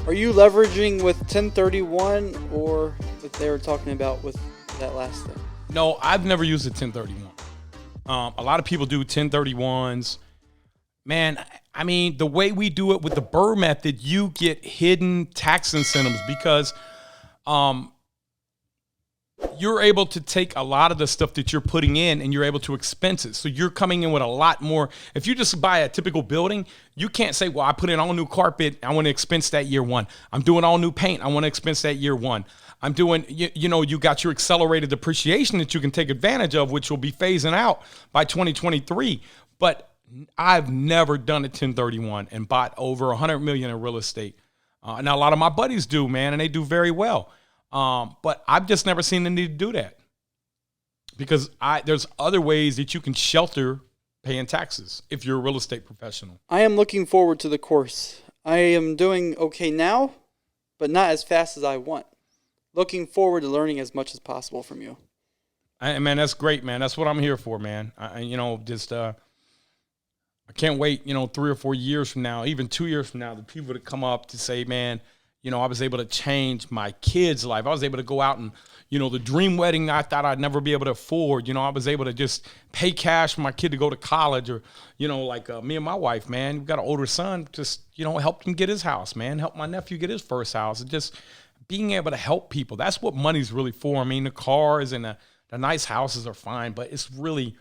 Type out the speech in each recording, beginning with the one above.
Are you leveraging with 1031 or what they were talking about with that last thing? No, I've never used a 1031. A lot of people do 1031s. Man, I mean, the way we do it with the BRRRR method, you get hidden tax incentives because you're able to take a lot of the stuff that you're putting in and you're able to expense it. So you're coming in with a lot more. If you just buy a typical building, you can't say, well, I put in all new carpet, I want to expense that year one. I'm doing all new paint, I want to expense that year one. I'm doing, you got your accelerated depreciation that you can take advantage of, which will be phasing out by 2023. But I've never done a 1031 and bought over 100 million in real estate. Now, a lot of my buddies do, man, and they do very well. But I've just never seen the need to do that because there's other ways that you can shelter paying taxes if you're a real estate professional. I am looking forward to the course. I am doing okay now, but not as fast as I want. Looking forward to learning as much as possible from you. Man, that's great, man. That's what I'm here for, man. I can't wait, 3 or 4 years from now, even 2 years from now, the people that come up to say, man, I was able to change my kid's life. I was able to go out and, the dream wedding I thought I'd never be able to afford. I was able to just pay cash for my kid to go to college or, me and my wife, man, we've got an older son, just, helped him get his house, man, helped my nephew get his first house. And just being able to help people. That's what money's really for. I mean, the cars and the nice houses are fine, but it's really,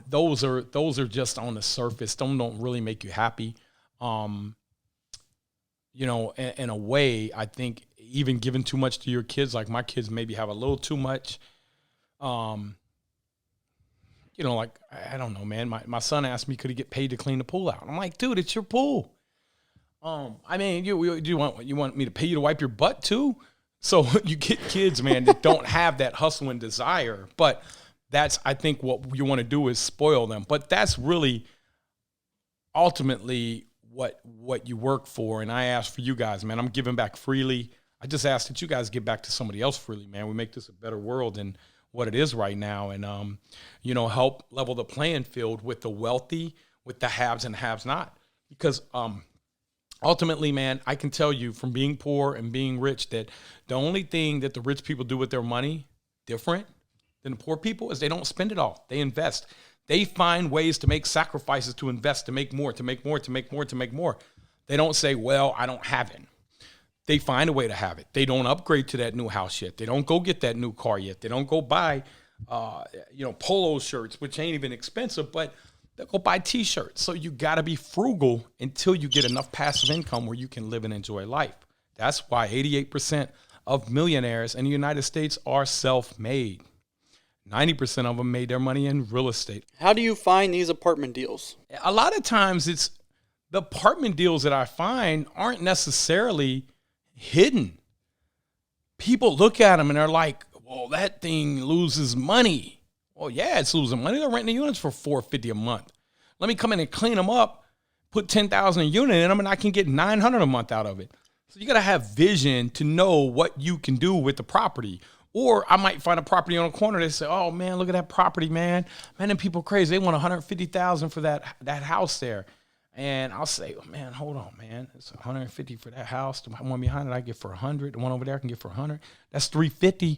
those are just on the surface. Don't really make you happy. In a way, I think even giving too much to your kids, like my kids maybe have a little too much. I don't know, man. My son asked me, could he get paid to clean the pool out? I'm like, dude, it's your pool. I mean, you want me to pay you to wipe your butt too? So you get kids, man, that don't have that hustle and desire. But that's, I think, what you want to do is spoil them. But that's really ultimately what you work for. And I ask for you guys, man. I'm giving back freely. I just ask that you guys give back to somebody else freely, man. We make this a better world than what it is right now. And, help level the playing field with the wealthy, with the haves and haves not. Because ultimately, man, I can tell you from being poor and being rich that the only thing that the rich people do with their money different than the poor people is they don't spend it all. They invest. They find ways to make sacrifices to invest, to make more, to make more, to make more, to make more. They don't say, well, I don't have it. They find a way to have it. They don't upgrade to that new house yet. They don't go get that new car yet. They don't go buy, polo shirts, which ain't even expensive, but they'll go buy T-shirts. So you got to be frugal until you get enough passive income where you can live and enjoy life. That's why 88% of millionaires in the United States are self-made. 90% of them made their money in real estate. How do you find these apartment deals? A lot of times it's the apartment deals that I find aren't necessarily hidden. People look at them and they're like, well, that thing loses money. Well, yeah, it's losing money. They're renting the units for $450 a month. Let me come in and clean them up, put 10,000 a unit in them, and I can get 900 a month out of it. So you got to have vision to know what you can do with the property. Or I might find a property on a corner. They say, oh, man, look at that property, man. Man, them people crazy. They want $150,000 for that house there. And I'll say, oh, man, hold on, man. It's $150 for that house. The one behind it I get for $100. The one over there I can get for $100. That's $350.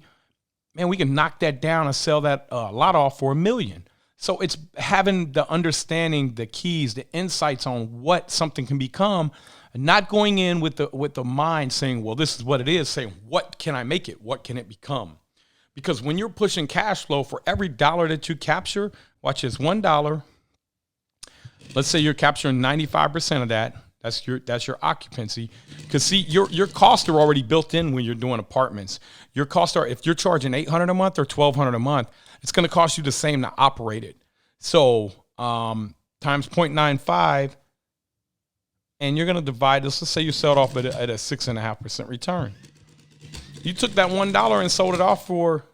Man, we can knock that down and sell that lot off for $1 million. So it's having the understanding, the keys, the insights on what something can become, and not going in with the mind saying, well, this is what it is, saying, what can I make it? What can it become? Because when you're pushing cash flow, for every dollar that you capture, watch this, $1, let's say you're capturing 95% of that. That's your occupancy. Because see, your costs are already built in when you're doing apartments. Your costs are, if you're charging $800 a month or $1,200 a month, it's going to cost you the same to operate it. So times 0.95, and you're going to divide this. Let's say you sell it off at a 6.5% return. You took that $1 and sold it off for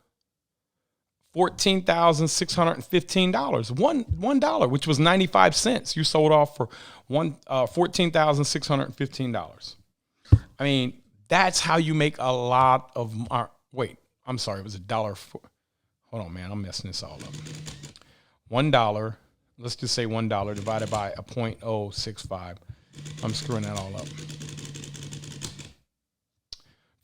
$14,615. $1, which was 95 cents. You sold off for $14,615. I mean, that's how you make a lot of. Wait, I'm sorry. It was $1. Hold on, man. I'm messing this all up. $1. Let's just say $1 divided by a 0.065. I'm screwing that all up.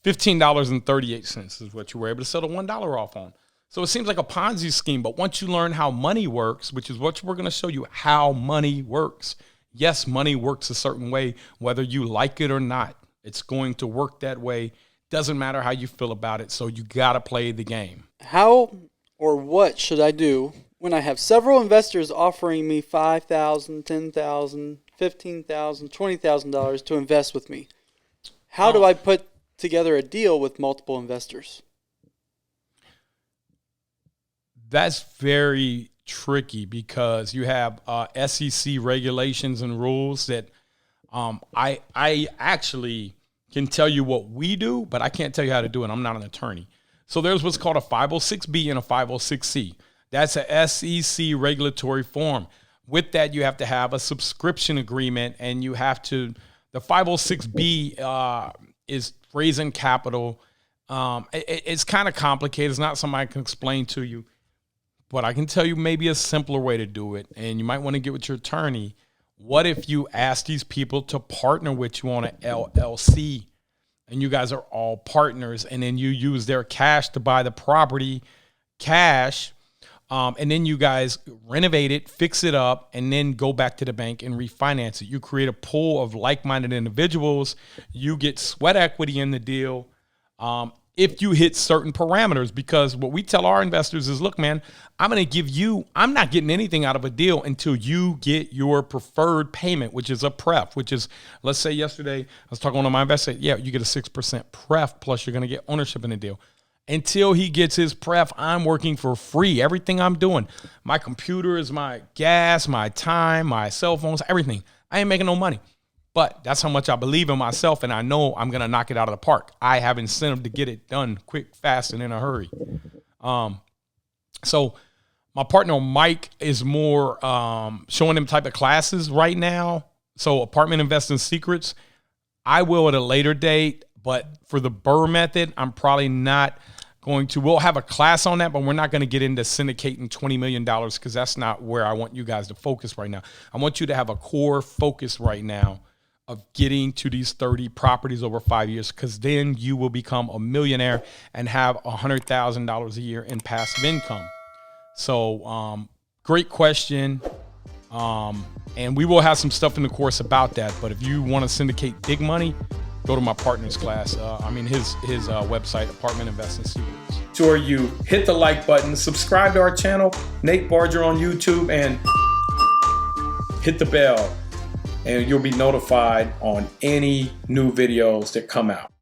$15.38 is what you were able to sell the $1 off on. So it seems like a Ponzi scheme, but once you learn how money works, which is what we're going to show you how money works. Yes, money works a certain way, whether you like it or not. It's going to work that way. Doesn't matter how you feel about it. So you got to play the game. How or what should I do when I have several investors offering me $5,000, $10,000, $15,000, $20,000 to invest with me? How do I put together a deal with multiple investors? That's very tricky because you have SEC regulations and rules that I actually can tell you what we do, but I can't tell you how to do it. I'm not an attorney. So there's what's called a 506B and a 506C. That's a SEC regulatory form. With that, you have to have a subscription agreement, and you have to, the 506B is raising capital. It's kind of complicated. It's not something I can explain to you, but I can tell you maybe a simpler way to do it, and you might want to get with your attorney. What if you ask these people to partner with you on an LLC, and you guys are all partners, and then you use their cash to buy the property, cash, and then you guys renovate it, fix it up, and then go back to the bank and refinance it. You create a pool of like-minded individuals. You get sweat equity in the deal if you hit certain parameters, because what we tell our investors is, look, man, I'm not getting anything out of a deal until you get your preferred payment, which is a pref, which is, let's say yesterday, I was talking to one of my investors, you get a 6% pref, plus you're going to get ownership in the deal. Until he gets his pref, I'm working for free. Everything I'm doing, my computer is my gas, my time, my cell phones, everything. I ain't making no money. But that's how much I believe in myself, and I know I'm going to knock it out of the park. I have incentive to get it done quick, fast, and in a hurry. So my partner Mike is more showing them type of classes right now. So apartment investing secrets, I will at a later date. But for the BRRRR method, I'm probably not going to. We'll have a class on that, but we're not going to get into syndicating $20 million because that's not where I want you guys to focus right now. I want you to have a core focus right now of getting to these 30 properties over 5 years, because then you will become a millionaire and have $100,000 a year in passive income. So great question. And we will have some stuff in the course about that. But if you want to syndicate big money, go to my partner's class. His website, Apartment Investing Secrets. Sure, you hit the like button, subscribe to our channel, Nate Barger on YouTube, and hit the bell. And you'll be notified on any new videos that come out.